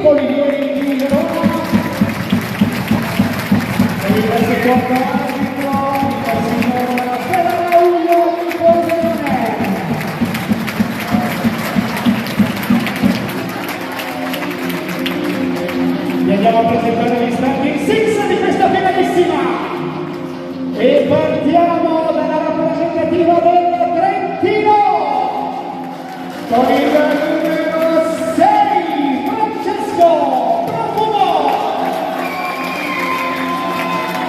Tivoli di Verona, e il secondo arbitro, il signor Ferraullo di Pordenone. Vi andiamo a presentare gli starting six di questa finalissima e partiamo dalla rappresentativa del Trentino con il numero 6 Francesco Profumo,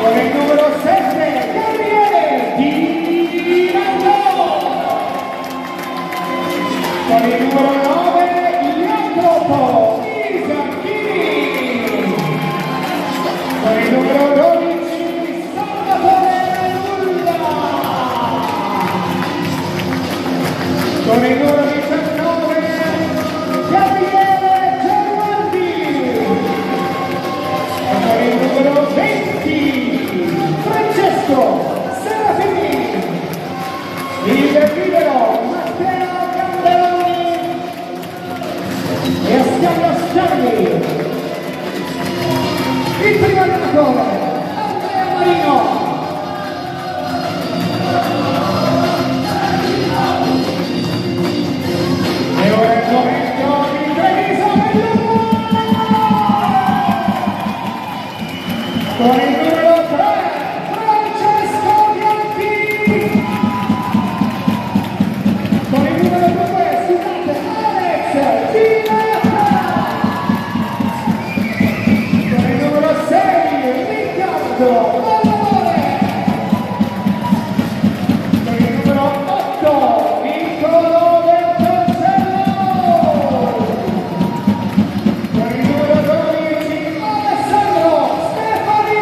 con il numero 7 Gabriele Di Marco, con il numero 9 Jacopo Isacchini, con il numero 12 Salvatore Nulla, con il numero 19 Gabriele Gerardi, e con il numero 20 Francesco Serafini, il libero Matteo Gamberoni e a Scarli il primo allenatore Andrea Marino. E ora è il momento di Treviso con il numero 3 Francesco Bianchi, con il numero 2 scusate Alex Ginetta, con il numero 6 Riccardo Valore, con il numero 8 Niccolo Del Castello, con il numero 12 Alessandro Stefani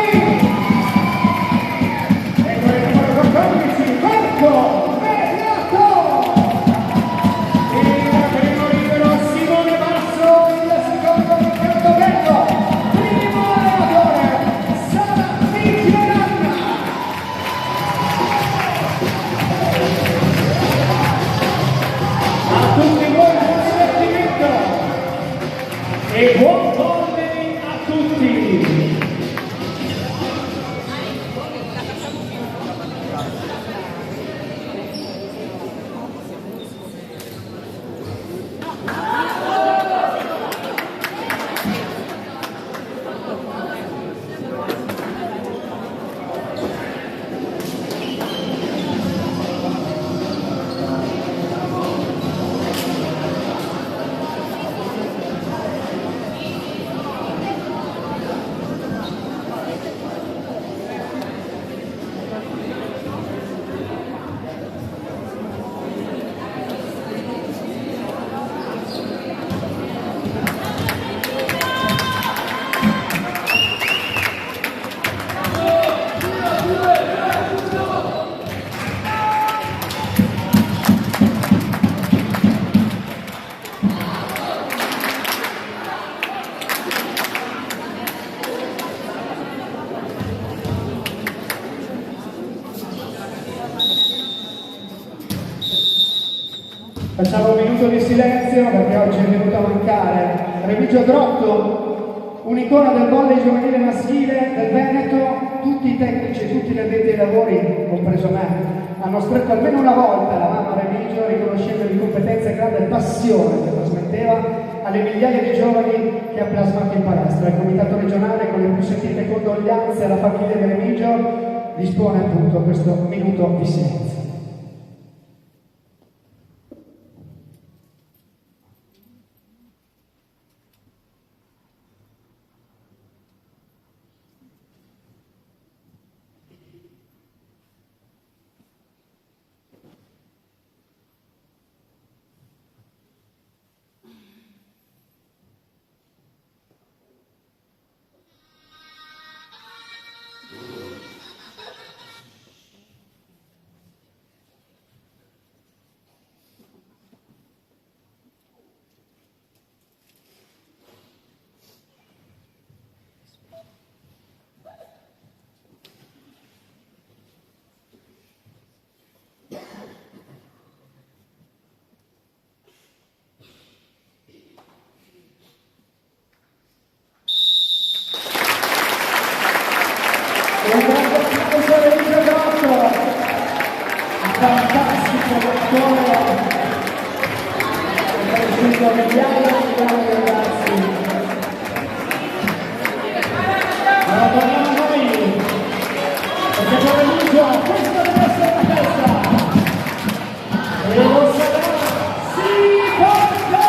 e con il numero 14 Marco Mediato. Il primo libero Simone Basso, il secondo Riccardo Bello, primo allenatore Sara Michieranna. A tutti voi buon divertimento e buon volley a tutti. Facciamo un minuto di silenzio perché oggi è venuto a mancare Remigio Grotto, un'icona del volley giovanile maschile del Veneto. Tutti i tecnici, tutti gli addetti ai lavori, compreso me, hanno stretto almeno una volta la mano a Remigio, riconoscendogli competenza e grande passione che trasmetteva alle migliaia di giovani che ha plasmato in palestra. Il comitato regionale, con le più sentite condoglianze alla famiglia di Remigio, dispone appunto questo minuto di silenzio. grande applauso a Remigio Grotto, fantastico dottore, è cresciuto migliaia di ragazzi. Ma torniamo a noi, perché con Remigio questa deve essere la festa, e lo sarà sì forte!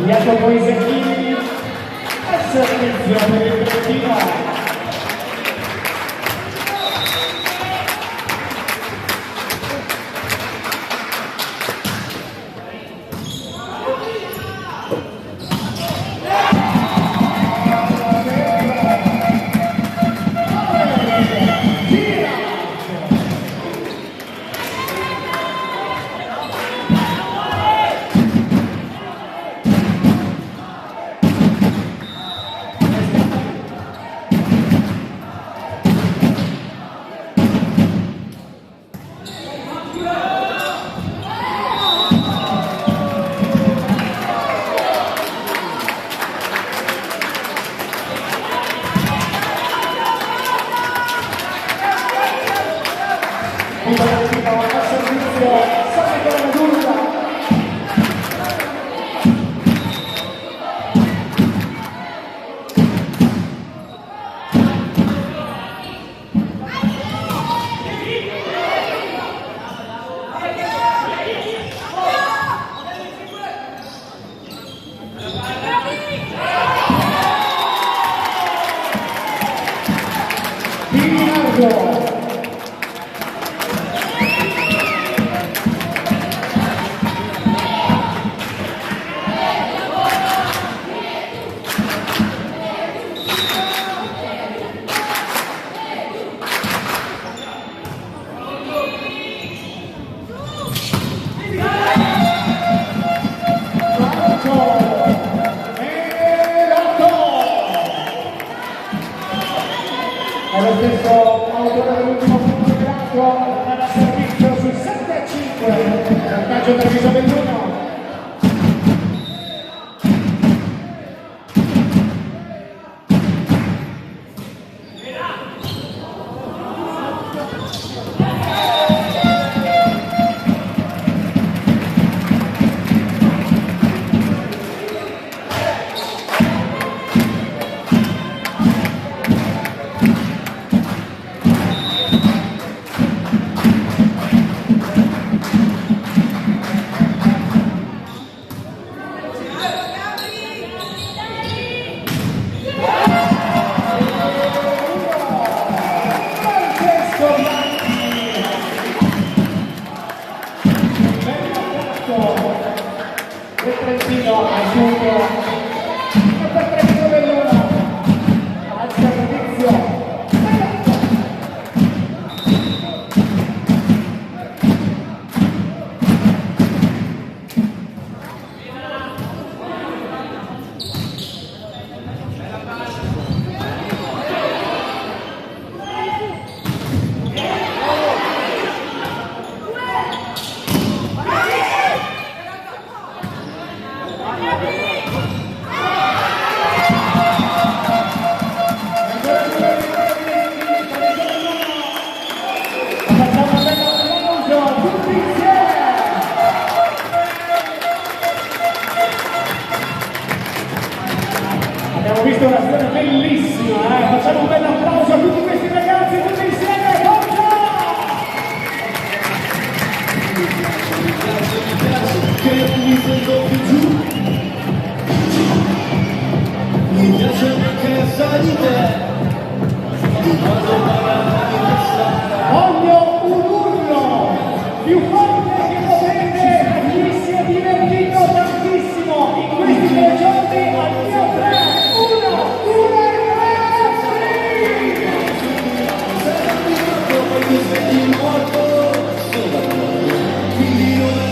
Jacopo Isacchini a servizio per il Trentino. Tirando. È lo stesso autore dell'ultimo punto di gioco, da servizio sul 7-5, vantaggio Treviso Belluno. Il Trentino al punto e per Treviso Belluno al servizio. Abbiamo visto un'azione bellissima, facciamo un bel applauso a tutti questi ragazzi, tutti insieme, forza! Mi piace perché sai di te. Voglio un urlo più forte che potete, chi si è divertito tantissimo in questi 3 giorni al mio 3, 1 e Poi mi svegli morto, quindi non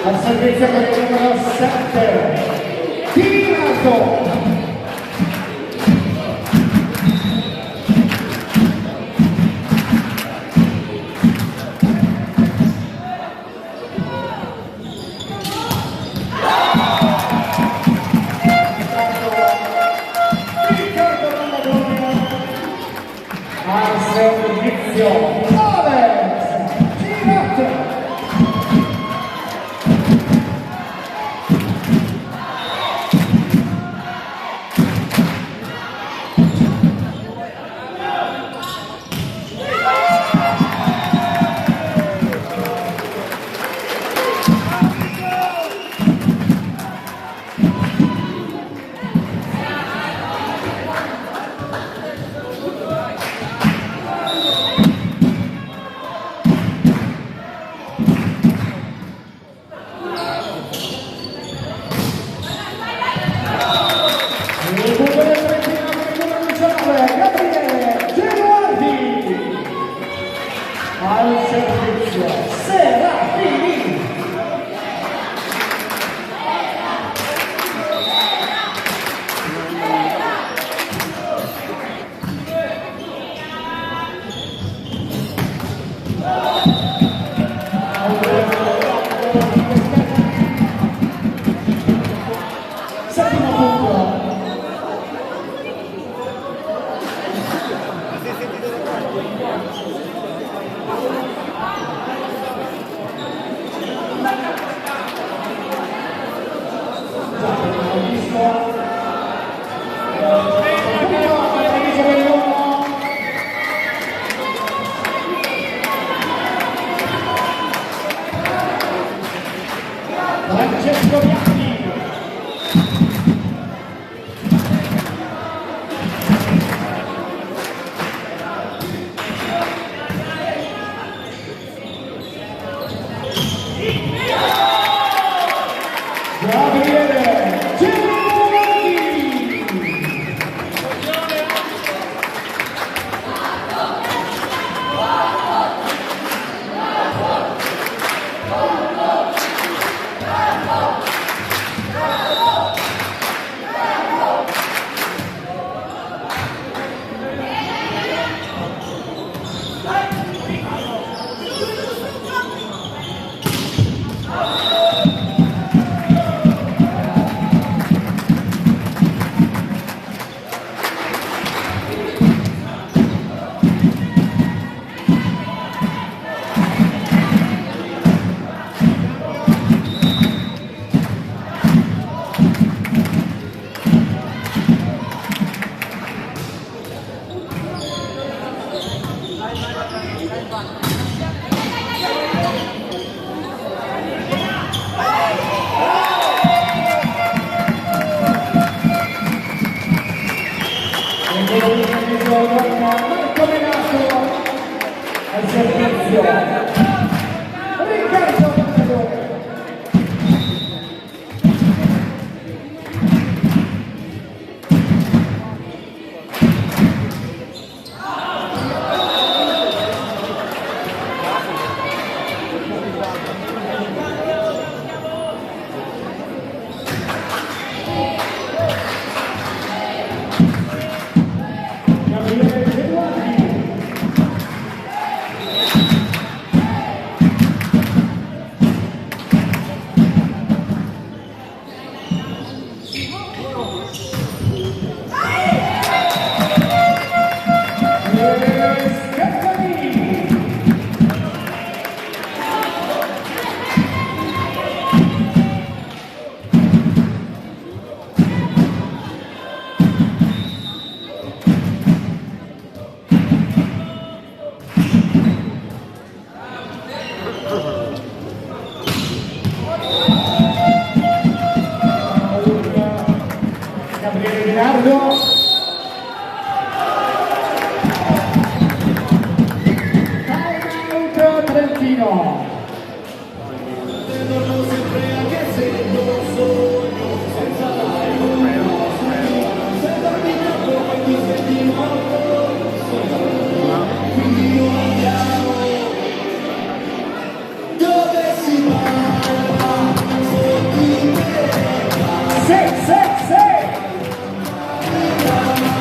al servizio con il numero 7, Tirato! Al servizio Alex Tirato! Francesco Bianchi. Gabriele Giovanni. Marco Menato al servizio. Riccardo Matadore. Gabriele Giovanni. Gabriele Leonardo. Time out Trentino.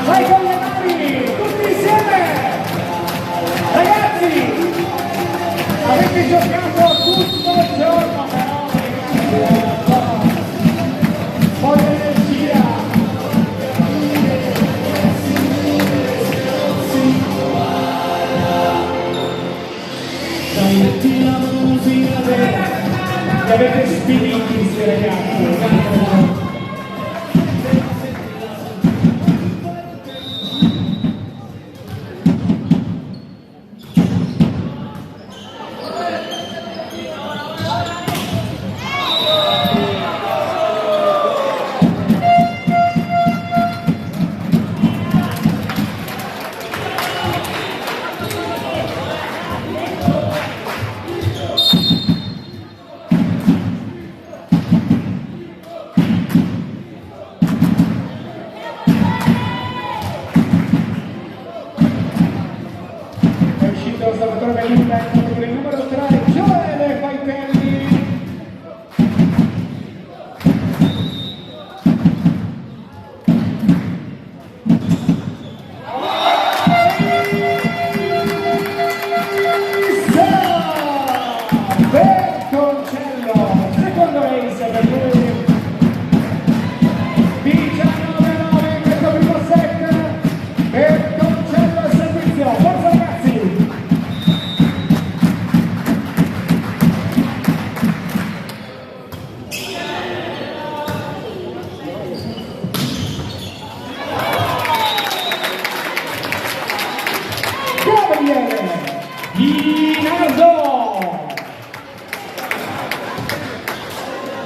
Vai con le mani, tutti insieme! Ragazzi, avete giocato tutto il giorno, però un po' di energia! Metti la musica Li avete spinti questi ragazzi!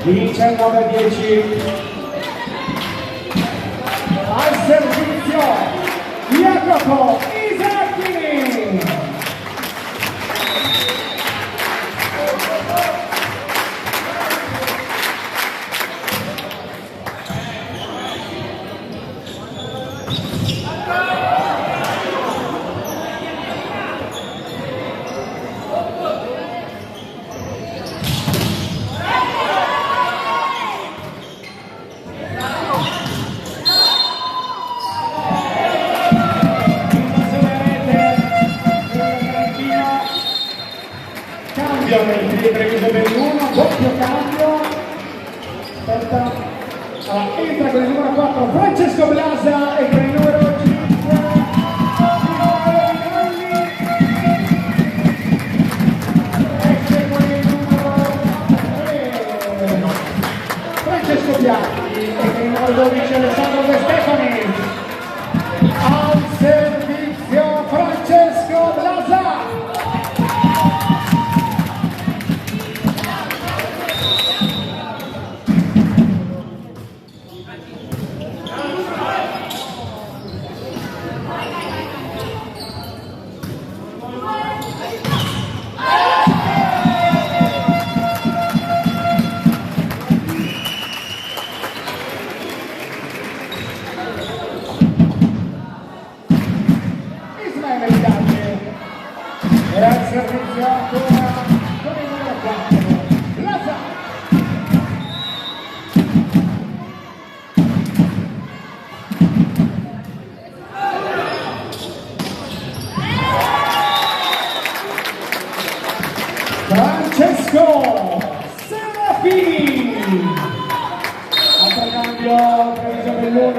19-10. Al servizio Jacopo Isacchini. Previso per l'1, doppio cambio. Aspetta. Allora, entra con il numero 4 Francesco Blasa e con il numero 5 esce con il numero 3 Francesco Bianchi e con il numero 12 Alessandro De Stefani. Al servizio Francesco Blasa. Servizio ancora con il numero 4 Blasa. Francesco Serafini. Altro cambio previso per l'1,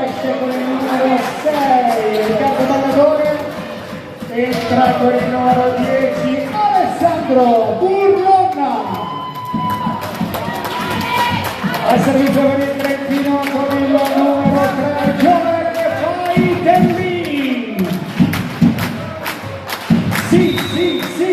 esce con il numero 6 Riccardo Ballatore. Entra con il numero 10 Alessandro Burlonna. Al servizio per il Trentino con il numero 3 Giovanni Faitelli. Sì, sì, sì.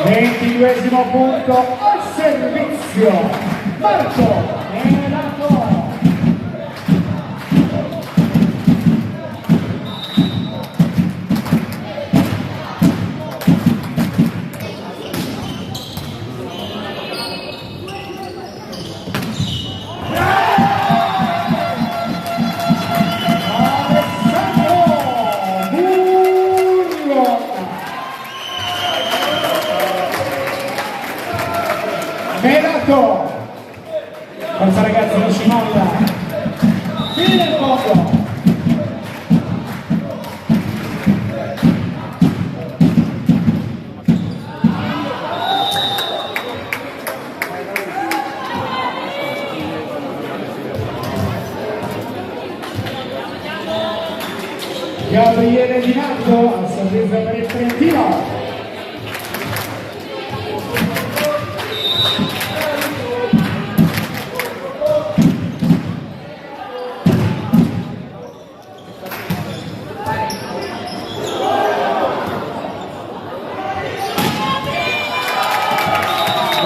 Ventiduesimo punto al servizio Marco Melato. Melato, forza ragazzi, non si molla, fino in fondo. Gabriele Di Nardo al servizio per il Trentino.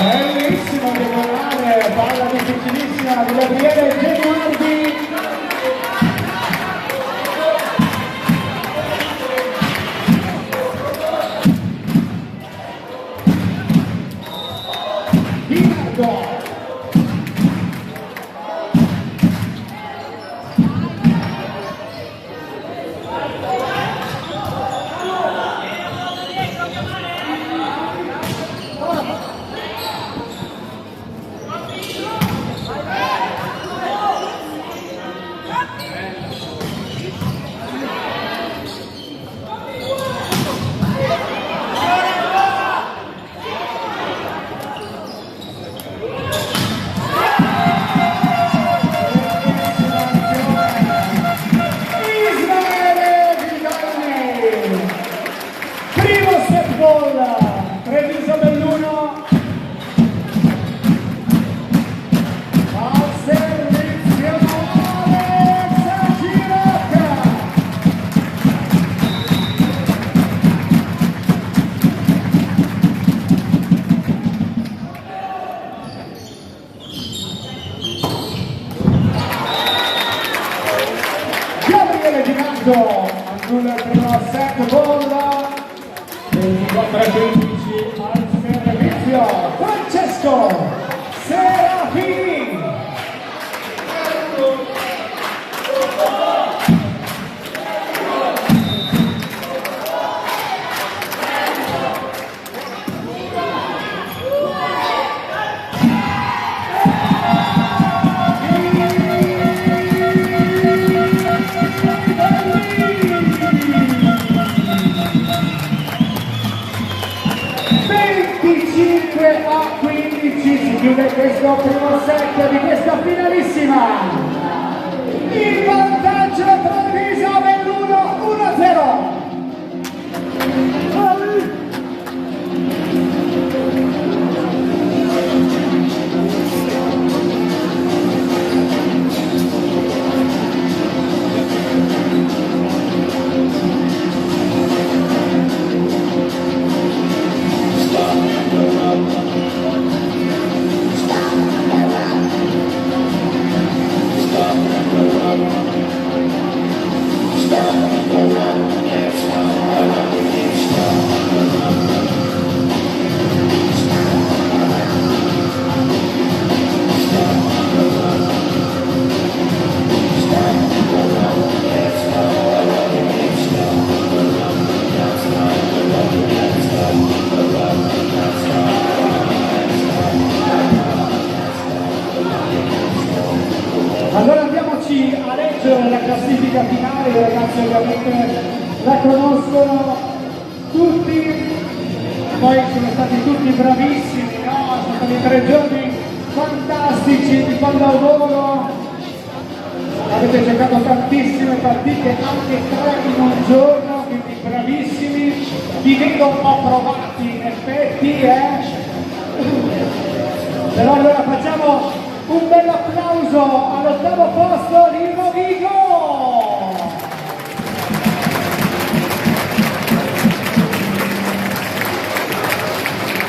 Bellissimo diagonale, palla difficilissima di Gabriele Genuardi. 4:15 al servizio Francesco Serafini. A 15 si chiude questo primo set di questa finalissima. Il vantaggio Treviso Belluno 1-0. Allora andiamoci a leggere la classifica finale, i ragazzi ovviamente la conoscono tutti, poi sono stati tutti bravissimi, no? Sono stati 3 giorni fantastici di pallavolo, avete giocato tantissime partite, anche 3 in un giorno, quindi bravissimi, vi vedo un po' provati in effetti, però allora facciamo un bel applauso all'8° posto di Rovigo!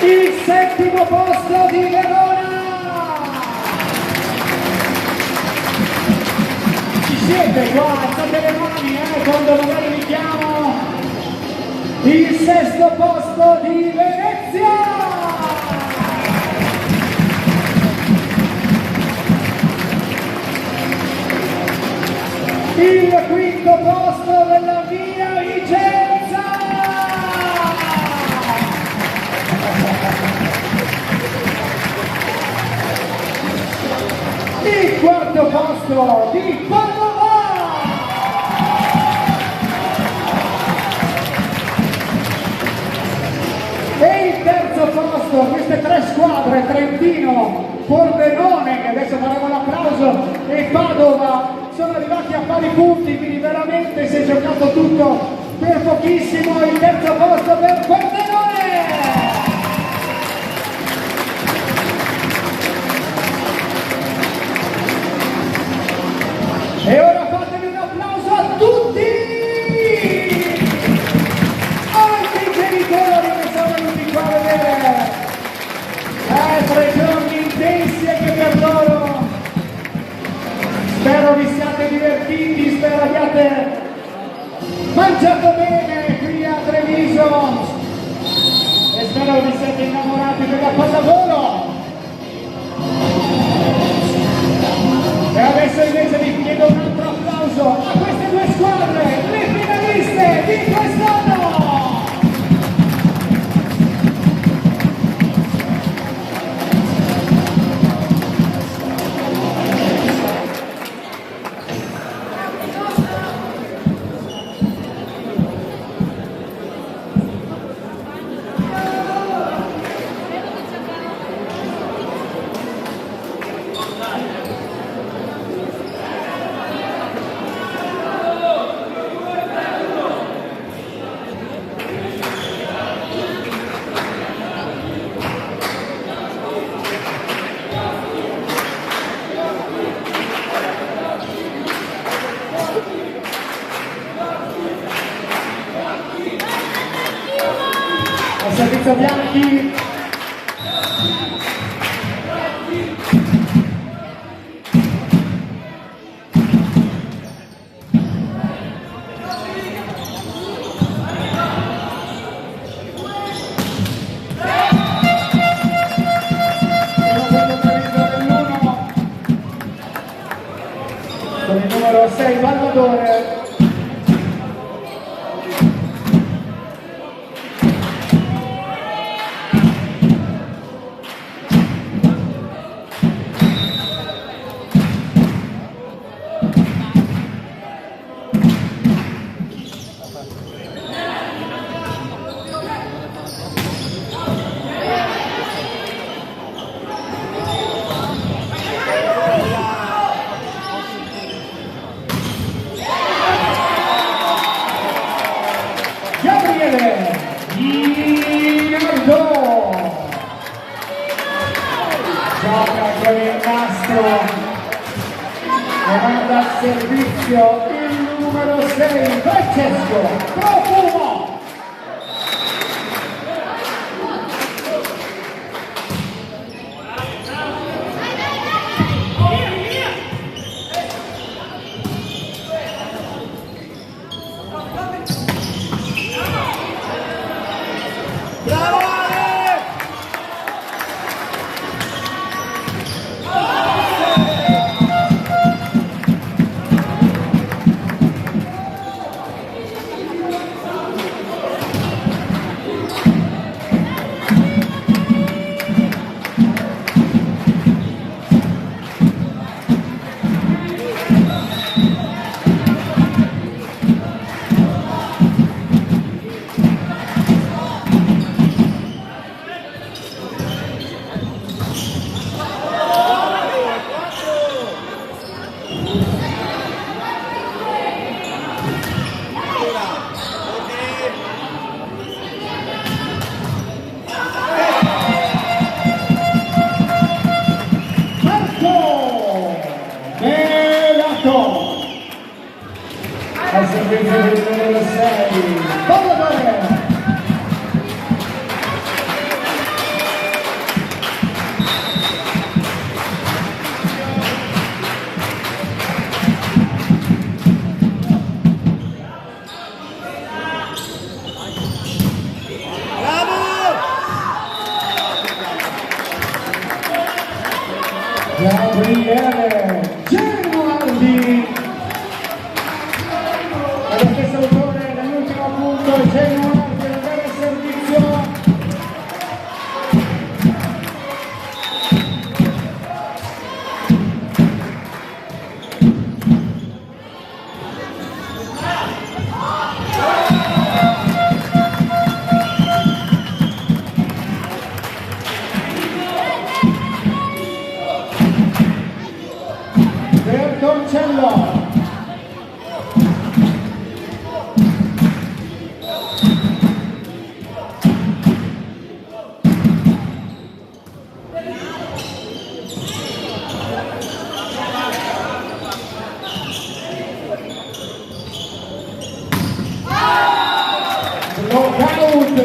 Il 7° posto di Verona! Ci siete qua, alzate le mani quando magari vi chiamo! Il 6° posto di Venezia! Il 5° posto della Via Vicenza! Il 4° posto di Padova! E il 3° posto, queste 3 squadre, Trentino, Pordenone, che adesso faremo l'applauso, e Padova, sono arrivati a pari punti, quindi veramente si è giocato tutto per pochissimo. Il 3° posto per Pordenone! E ora fatevi un applauso a tutti! Anche i genitori che sono venuti qua a vedere! 3 giorni intensi anche per loro! Spero vi siate divertiti, spero abbiate mangiato bene qui a Treviso e spero vi siate innamorati della pallavolo. E adesso invece vi chiedo un altro applauso a queste 2 squadre, le finaliste di quest'anno! Servizio Bianchi. numero 6 Valladore. Gioca con il nastro, comanda al servizio il numero 6 Francesco Profumo. Al servizio del numero 6 Valladore. Gabriele Genualdi. Allo stesso autore dell'ultimo punto Genualdi del vero servizio. Bertoncello. Knockout,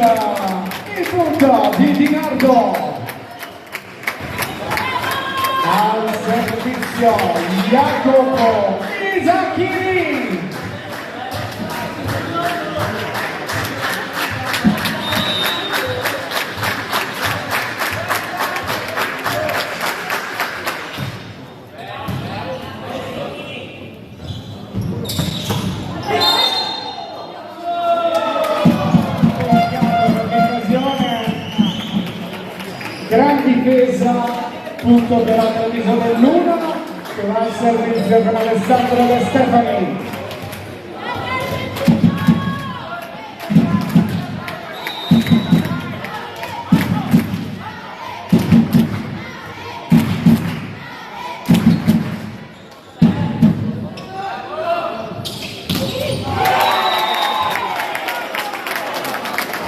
il punto di Di Nardo. Al servizio Jacopo Isacchini. Gran difesa, punto per l'avviso dell'1 che va al servizio con Alessandro De Stefani.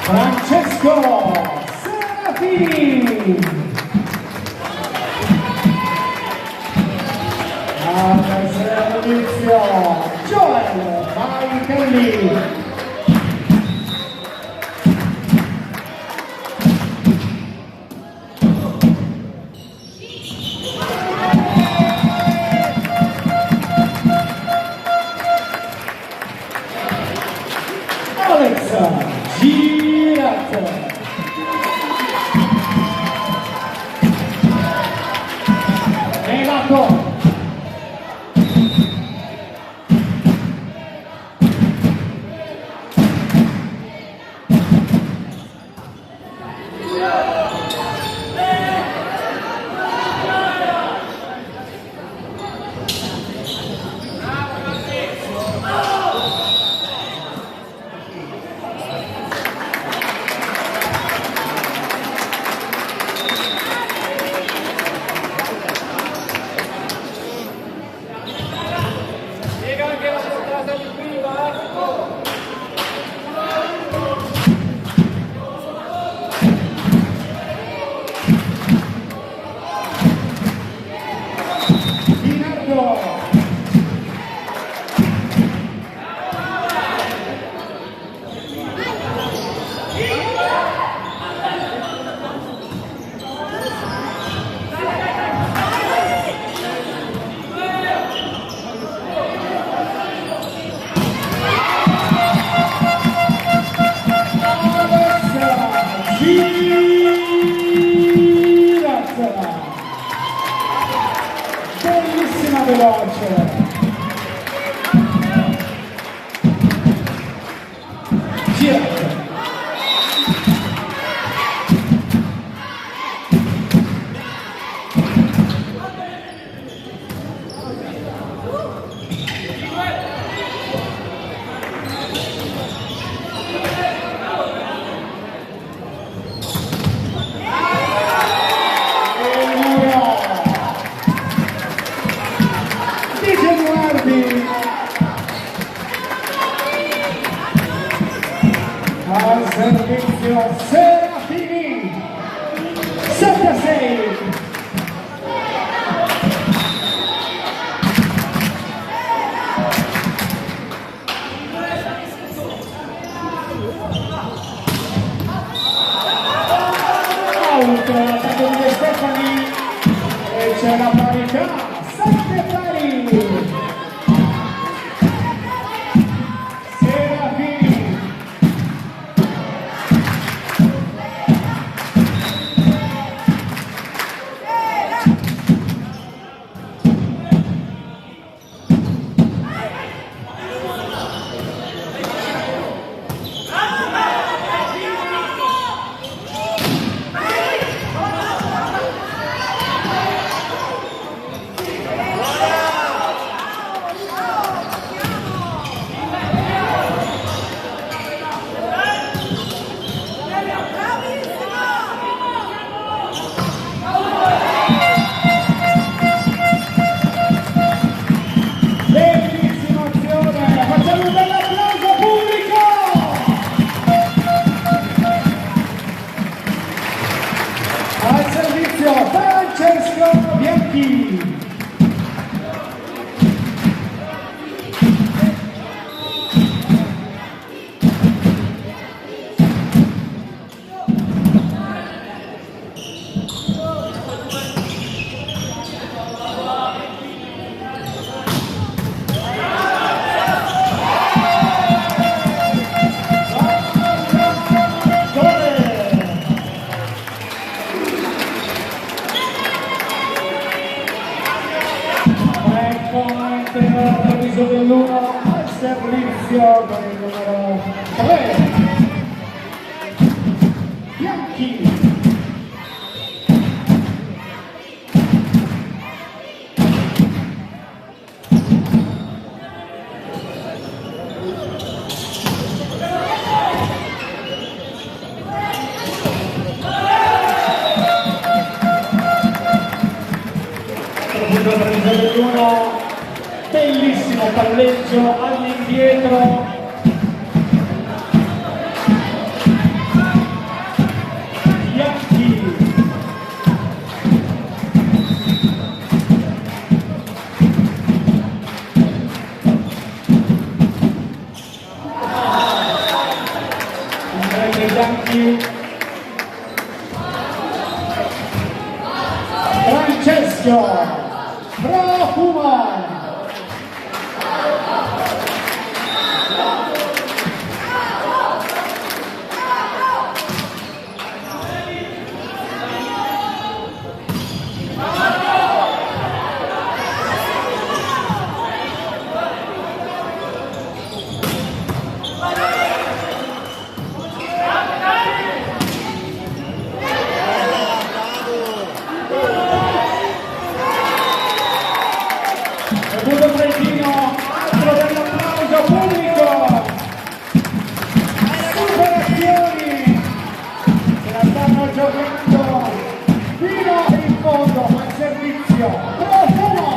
Francesco Serafini. Al servizio Joel Maitelli. Alex Girat. servizio Serafini 7-6. L'attacco di De Stefani e c'è la parità, 7 pari. Serafini Francesco Bianchi. L'avviso dell'1 al servizio con il numero 3 Bianchi. L'avviso dell'1, bellissimo palleggio all'indietro, Bianchi. Bianchi. Francesco Profuma. Buon Trentino, altro dell'applauso pubblico. Superazioni, se la stanno giocando fino in fondo al servizio. Profumo.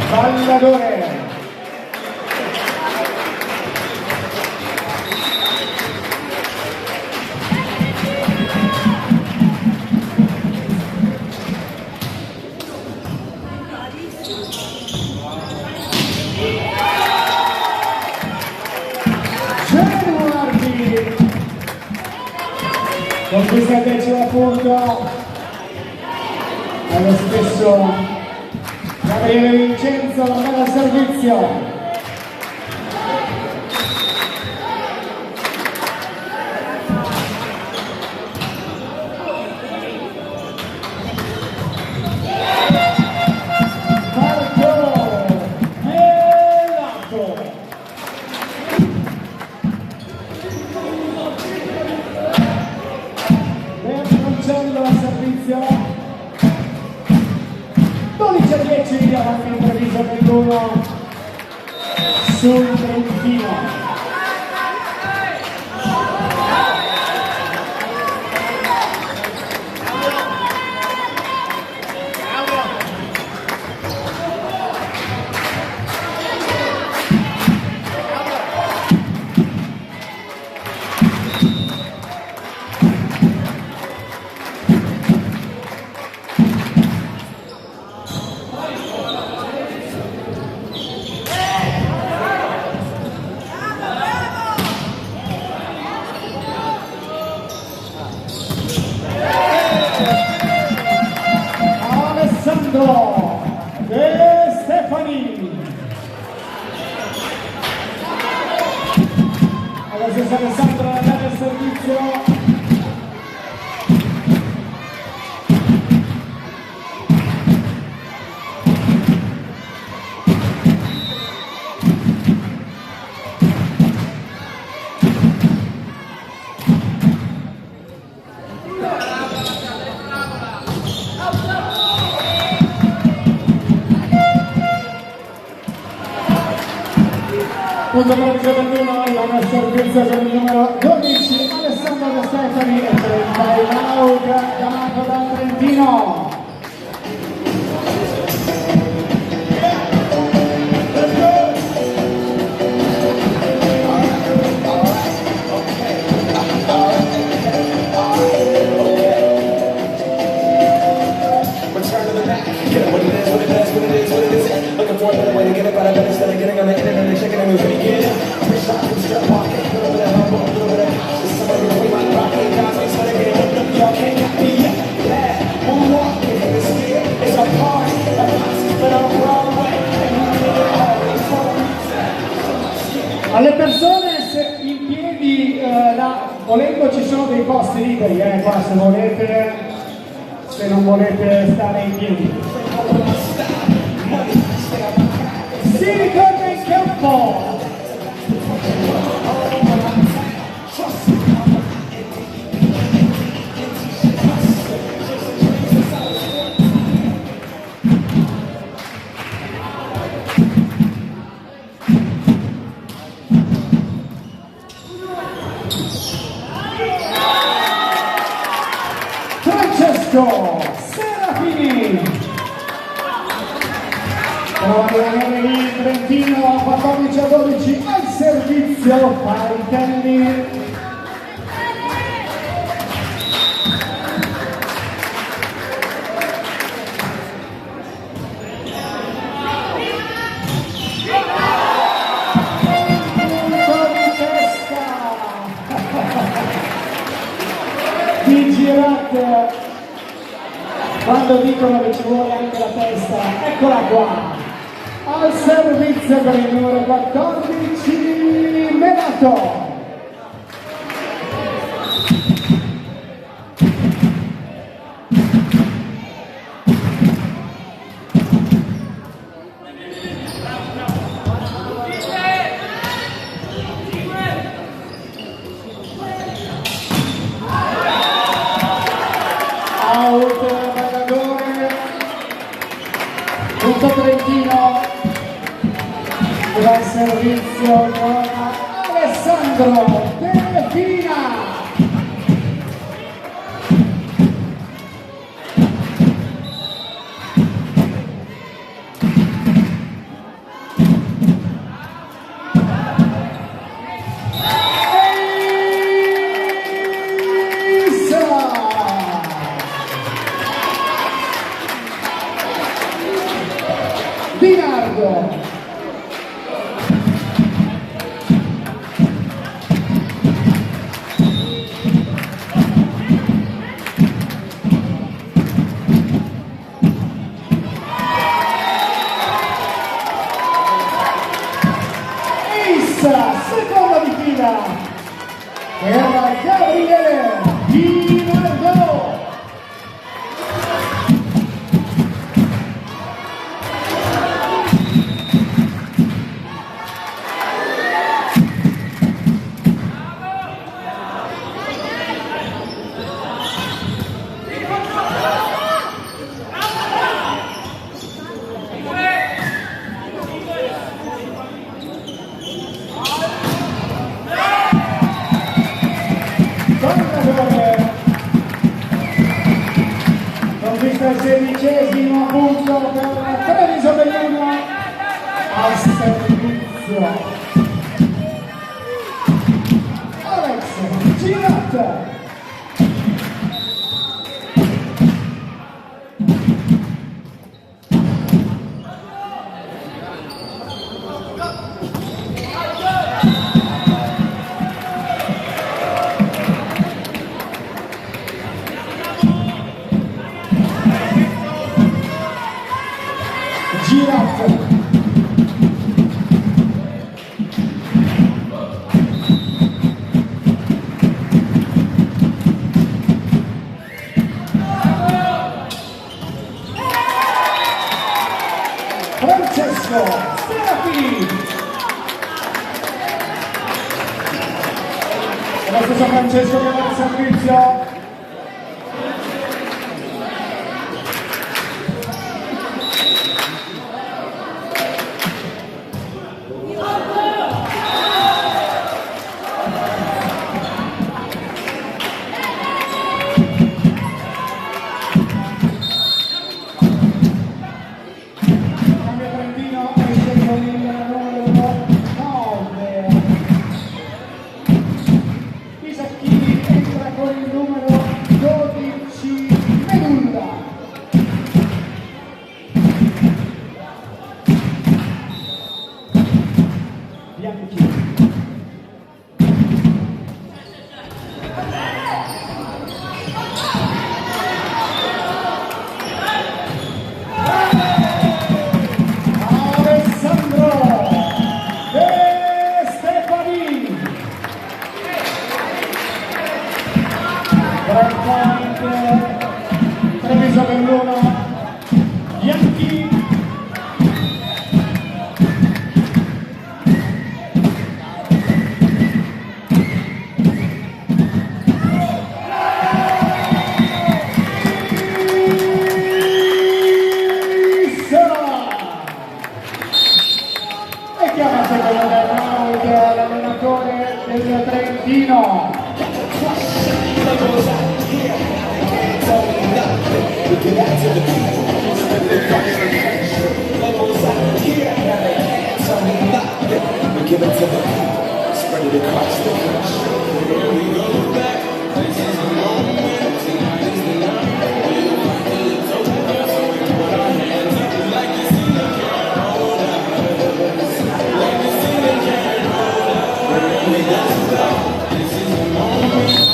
Balladore. Genuardi conquista il 10° punto allo stesso Gabriele Vincenzo, la palla al servizio. Bertoncello al servizio. 12 avanti il previso 21 sul Trentino. De Stefani. Adesso Alessandro dà il servizio. Punto previso 21, allora servizio con il numero 12, Alessandro De Stefani e 30 in out, chiamato da Trentino. Alle persone in piedi, volendo ci sono dei posti liberi, qua se volete, se non volete stare in piedi. Si ritorna in campo! Serafini prova a rimanere il Trentino 14-12 al servizio Paritelli. Di Girat. Quando dicono che ci vuole anche la testa, eccola qua, al servizio per il numero 14, Melato. Punto Trentino dal servizio con Alessandro De Pina. Dinardo. Seconda di fila era Gabriele Dinardo. Regista il 16° punto per Treviso Belluno al servizio. Alex Girat. Francesco Serafini. Lo stesso Francesco che va al servizio. Treviso Belluno, Bianchi. E chiama secondo round l'allenatore del Trentino. Give it to the people, spread it across the country. Levels out here, tell me about it. Give it to the people, spread it across the country. Here we go back, this is the moment, tonight is the night. We'll fight till it's over, so we put our hands up like you see the can hold up. Like you see the can hold up. Here we go, this is the moment.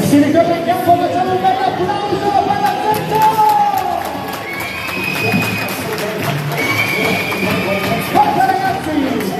Si ritorna in campo, facciamo un bel applauso per l'Atletico! Forza ragazzi!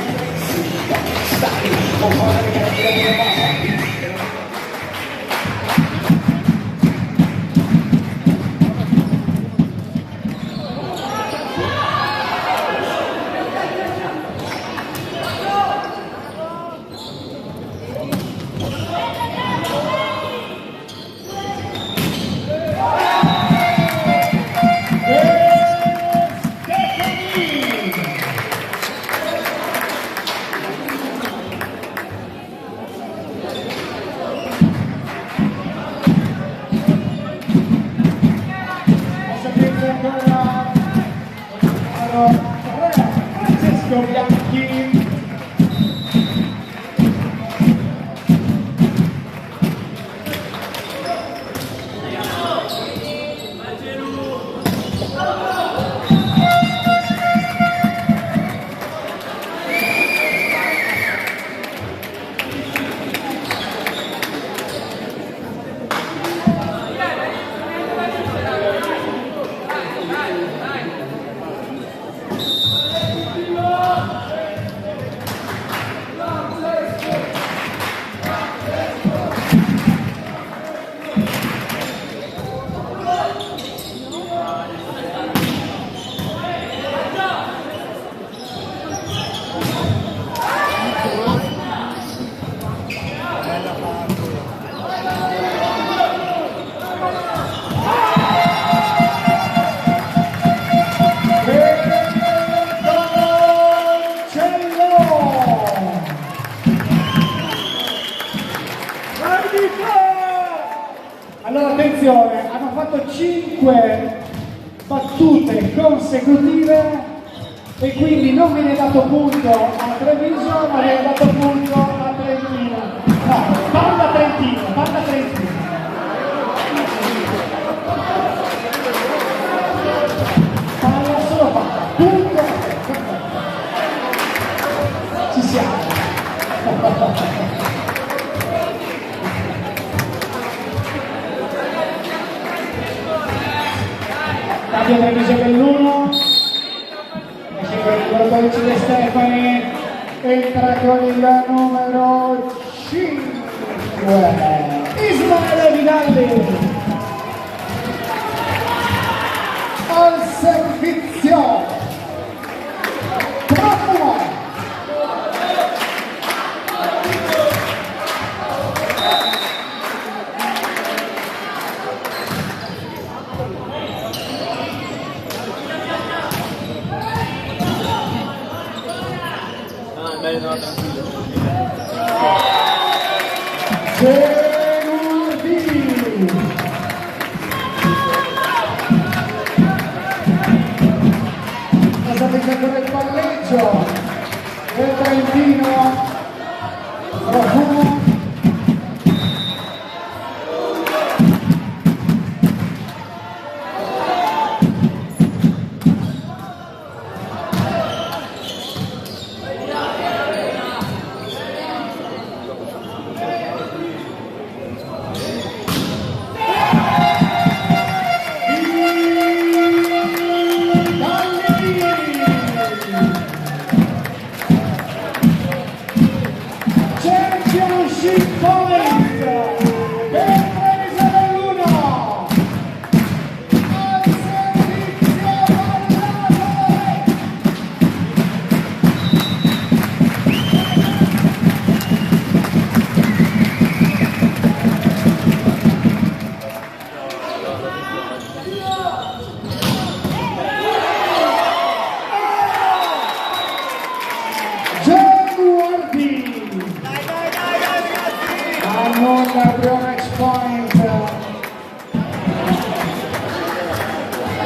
Allora attenzione, hanno fatto 5 battute consecutive e quindi non viene dato punto a Treviso, ma viene dato punto a Trentino. Banda Trentino, banda Trentino. Palla solo fatta, punto. Ci siamo. Cambio Treviso dell'1. Il numero 12 di Stefani entra con il numero 5 Ismaele Vidalli al servizio troppo. Cosa dice con il palleggio del Trentino profumo.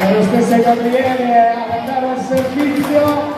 E lo stesso Gabriele ad andare al servizio.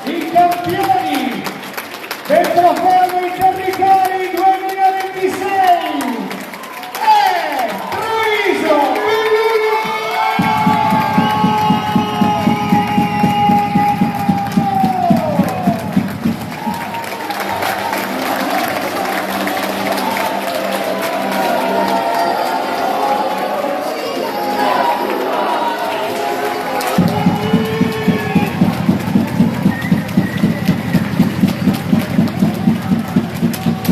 I campioni del trofeo dei territori 2026 è Treviso Belluno!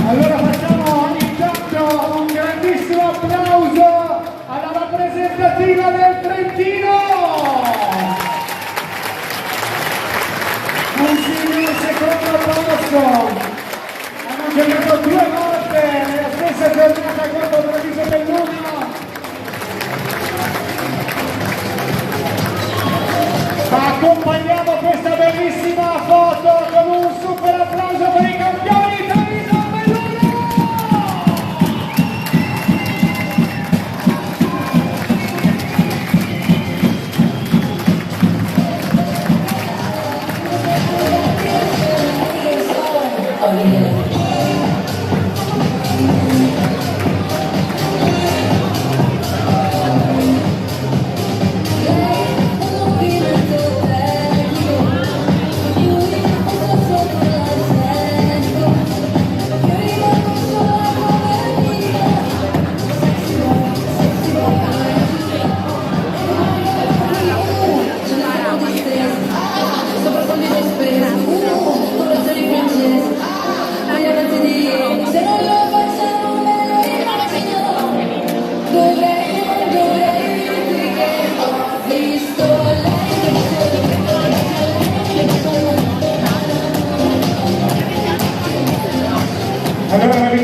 Allora facciamo intanto un grandissimo applauso alla rappresentativa del Trentino! Consiglio il secondo posto! Hanno giocato 2 volte nella stessa giornata contro Treviso Belluno! Accompagniamo questa bellissima foto con un super applauso per i campioni Treviso!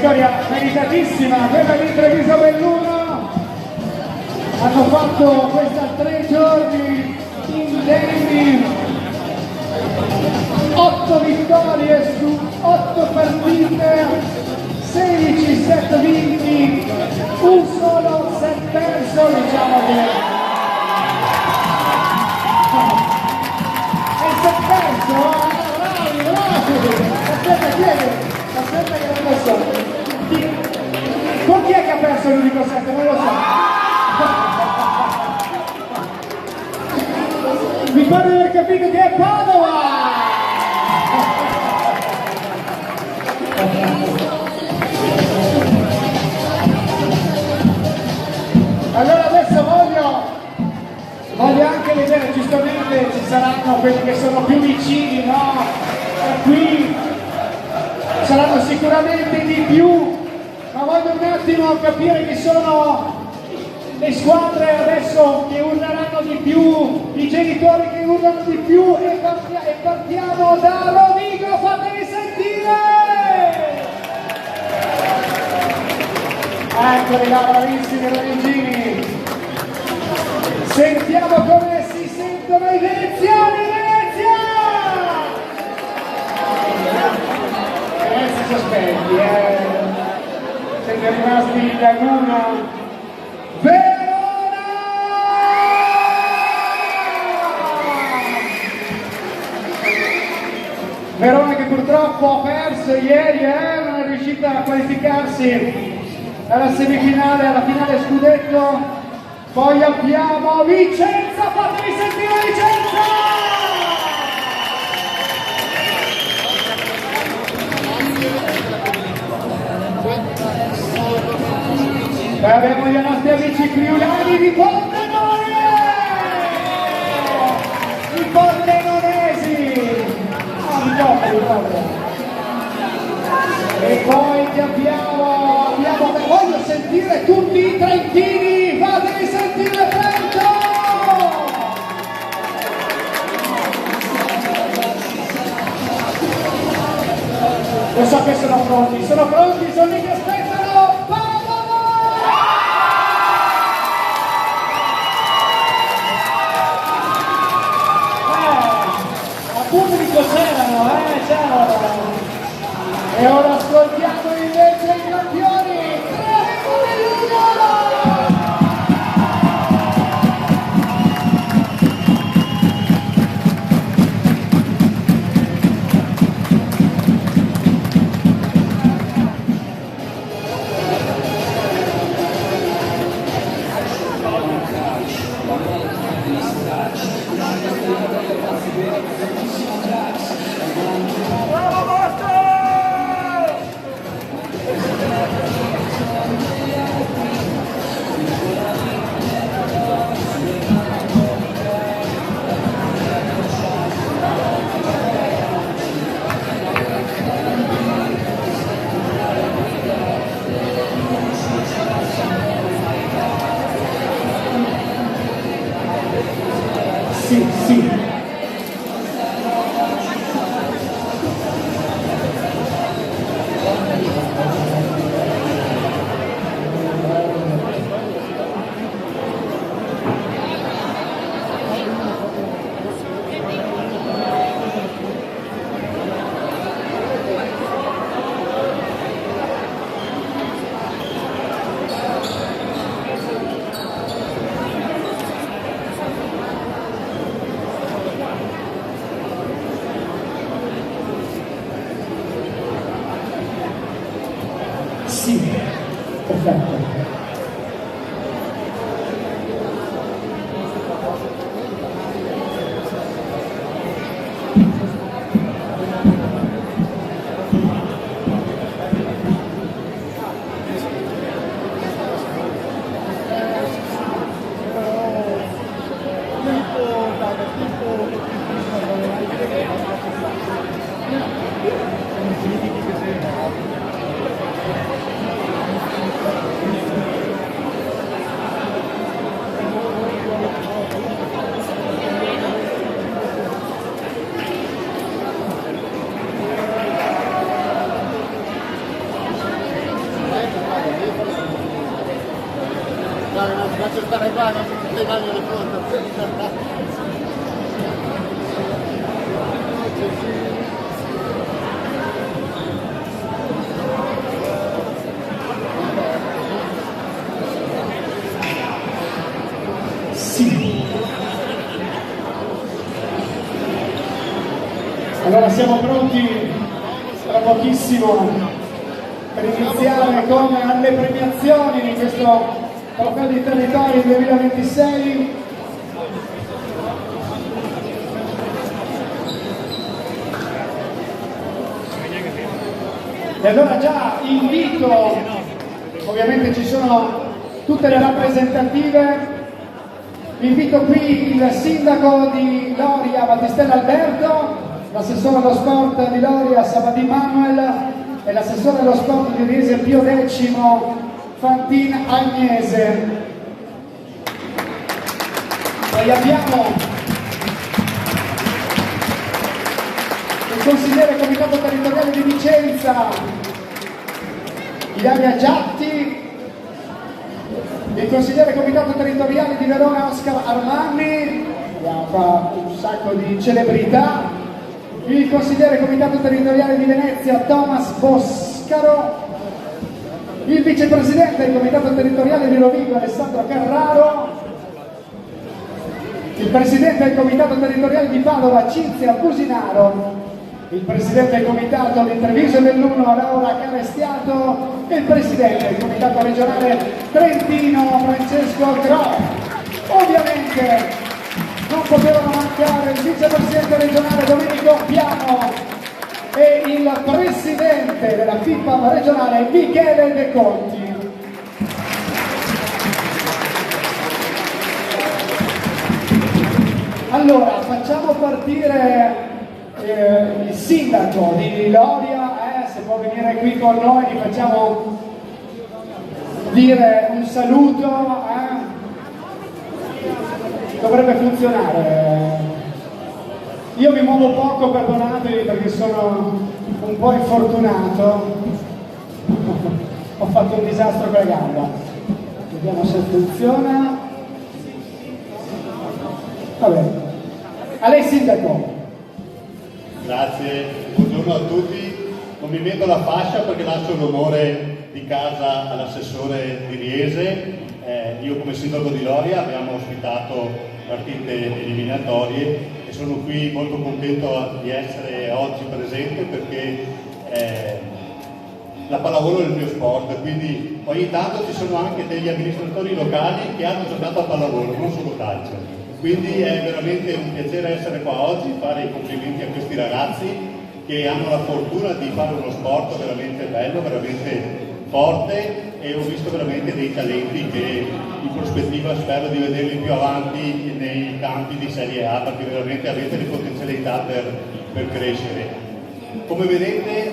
vittoria meritatissima, quella di Treviso Belluno. Hanno fatto questa 3 giorni indenni, 8 vittorie su 8 partite, 16 set vinti, un solo set perso, diciamo che è il set perso, bravi, aspetta che non lo so. Con chi è che ha perso l'unico set? Non lo so. Mi pare di aver capito che è Padova! Allora adesso voglio anche vedere, giustamente ci saranno quelli che sono più vicini, no? E qui saranno sicuramente di più, ma voglio un attimo capire chi sono le squadre adesso che urleranno di più, i genitori che urlano di più, e partiamo da Rovigo, fatevi sentire! Eccoli là, bravissimi Rovigini! Sentiamo come si sentono i veneziani, Venezia! Venezia sospetti, siete rimasti in laguna. Verona! Verona che purtroppo ha perso ieri, non è riuscita a qualificarsi alla semifinale, alla finale scudetto. Poi abbiamo Vicenza, fatevi sentire Vicenza! E abbiamo i nostri amici friulani di Pordenone! I pordenonesi! E poi che abbiamo, voglio sentire tutti i trentini, fatevi sentire Trento! Lo so che sono pronti, sono lì che aspettano! Pubblico c'erano, c'erano! E ora ascoltiamo invece i campioni! Treviso Belluno! Sì. Sì, perfetto. faccio stare qua, non ti voglio le foto. Sì. Allora siamo pronti tra pochissimo per iniziare con le premiazioni di questo Trofeo di Territori 2026. E allora già invito, ovviamente ci sono tutte le rappresentative, invito qui il sindaco di Loria Battistella Alberto, l'assessore allo sport di Loria Sabadin Manuel e l'assessore allo sport di Riese Pio X Fantin Agnese. Poi abbiamo il consigliere comitato territoriale di Vicenza Ilaria Giatti, il consigliere comitato territoriale di Verona Oscar Armani, abbiamo qua un sacco di celebrità, il consigliere comitato territoriale di Venezia Thomas Boscaro, il vicepresidente del comitato territoriale di Rovigo Alessandro Carraro, il presidente del comitato territoriale di Padova Cinzia Cusinaro, il presidente del comitato di Treviso e Belluno Laura Carestiato e il presidente del comitato regionale Trentino Francesco Gro. Ovviamente non potevano mancare il vicepresidente regionale Domenico Piano e il presidente della FIPAM regionale Michele De Conti. Allora, facciamo partire il sindaco di Loria, se può venire qui con noi, gli facciamo dire un saluto. Dovrebbe funzionare. Io mi muovo poco, perdonatemi perché sono un po' infortunato. Ho fatto un disastro con la gamba. Vediamo se funziona. Vabbè. A lei sindaco. Grazie, buongiorno a tutti. Non mi metto la fascia perché lascio l'onore di casa all'assessore di Riese. Io come sindaco di Loria abbiamo ospitato partite eliminatorie e sono qui molto contento di essere oggi presente perché la pallavolo è il mio sport, quindi ogni tanto ci sono anche degli amministratori locali che hanno giocato a pallavolo, non solo calcio. Quindi è veramente un piacere essere qua oggi, fare i complimenti a questi ragazzi che hanno la fortuna di fare uno sport veramente bello, veramente forte, e ho visto veramente dei talenti che in prospettiva spero di vederli più avanti nei campi di Serie A perché veramente avete le potenzialità per crescere. Come vedete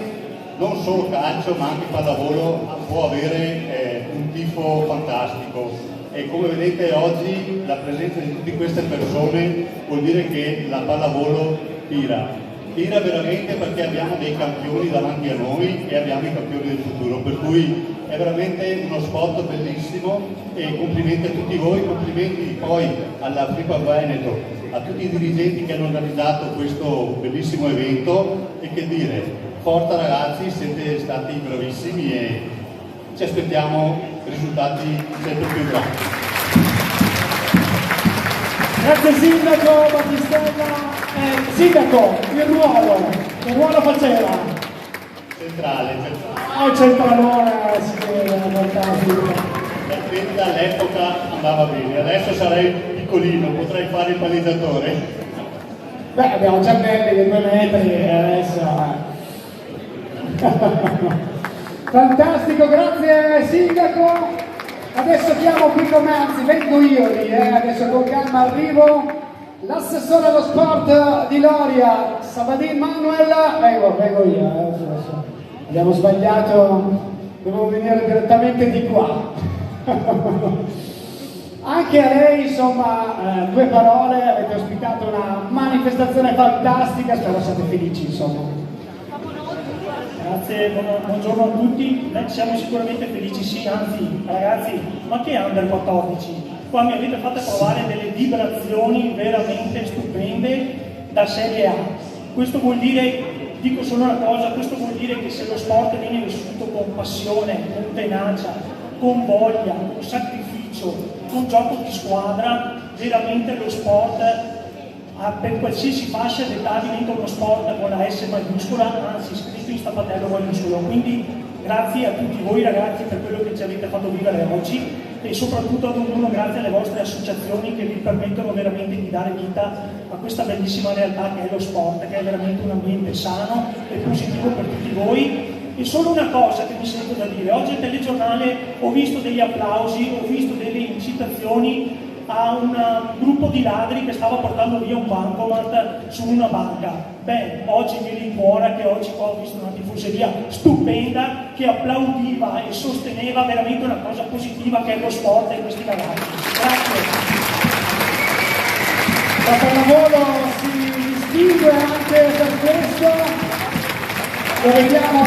non solo calcio ma anche pallavolo può avere un tifo fantastico. E come vedete oggi la presenza di tutte queste persone vuol dire che la pallavolo tira veramente perché abbiamo dei campioni davanti a noi e abbiamo i campioni del futuro, per cui è veramente uno sport bellissimo e complimenti a tutti voi, complimenti poi alla FIPAM Veneto, a tutti i dirigenti che hanno organizzato questo bellissimo evento e che dire, forza ragazzi, siete stati bravissimi e ci aspettiamo risultati sempre più grandi. Grazie sindaco Battistella. Sindaco, che ruolo faceva? Centrale. Centralone, si vede, fantastico. All'epoca andava bene, adesso sarei piccolino, potrei fare il palleggiatore. Beh, abbiamo Giannelli di 2 metri, adesso. Fantastico, grazie sindaco. Adesso chiamo qui con me, anzi vengo io lì, adesso con calma arrivo. L'assessore allo sport di Loria, Sabadin Manuel, vengo io, adesso. Abbiamo sbagliato, devo venire direttamente di qua. Anche a lei, insomma, 2 parole, avete ospitato una manifestazione fantastica, spero siate felici, insomma. Grazie, buongiorno a tutti. Siamo sicuramente felici, sì, anzi ragazzi, ma che under 14? Qua mi avete fatto provare delle vibrazioni veramente stupende da Serie A. Questo vuol dire, dico solo una cosa, questo vuol dire che se lo sport viene vissuto con passione, con tenacia, con voglia, con sacrificio, con gioco di squadra, veramente lo sport per qualsiasi fascia d'età diventa uno sport con la S maiuscola, anzi scritto in stampatello maiuscolo. Quindi grazie a tutti voi ragazzi per quello che ci avete fatto vivere oggi e soprattutto ad ognuno grazie alle vostre associazioni che vi permettono veramente di dare vita a questa bellissima realtà che è lo sport, che è veramente un ambiente sano e positivo per tutti voi. E solo una cosa che mi sento da dire, oggi al telegiornale ho visto degli applausi, ho visto delle incitazioni a un gruppo di ladri che stava portando via un bancomat su una banca. Beh, oggi mi rincuora che oggi qua ho visto una tifoseria stupenda che applaudiva e sosteneva veramente una cosa positiva che è lo sport e questi ragazzi. Grazie. La pallavolo si distingue anche per questo. Lo vediamo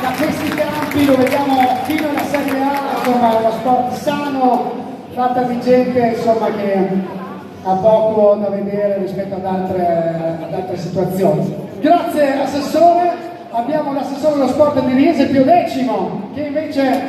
da questi campi, lo vediamo fino alla Serie A, insomma è uno sport sano, fatta di gente insomma, che ha poco da vedere rispetto ad altre situazioni. Grazie Assessore, abbiamo l'assessore dello sport di Riese Pio X che invece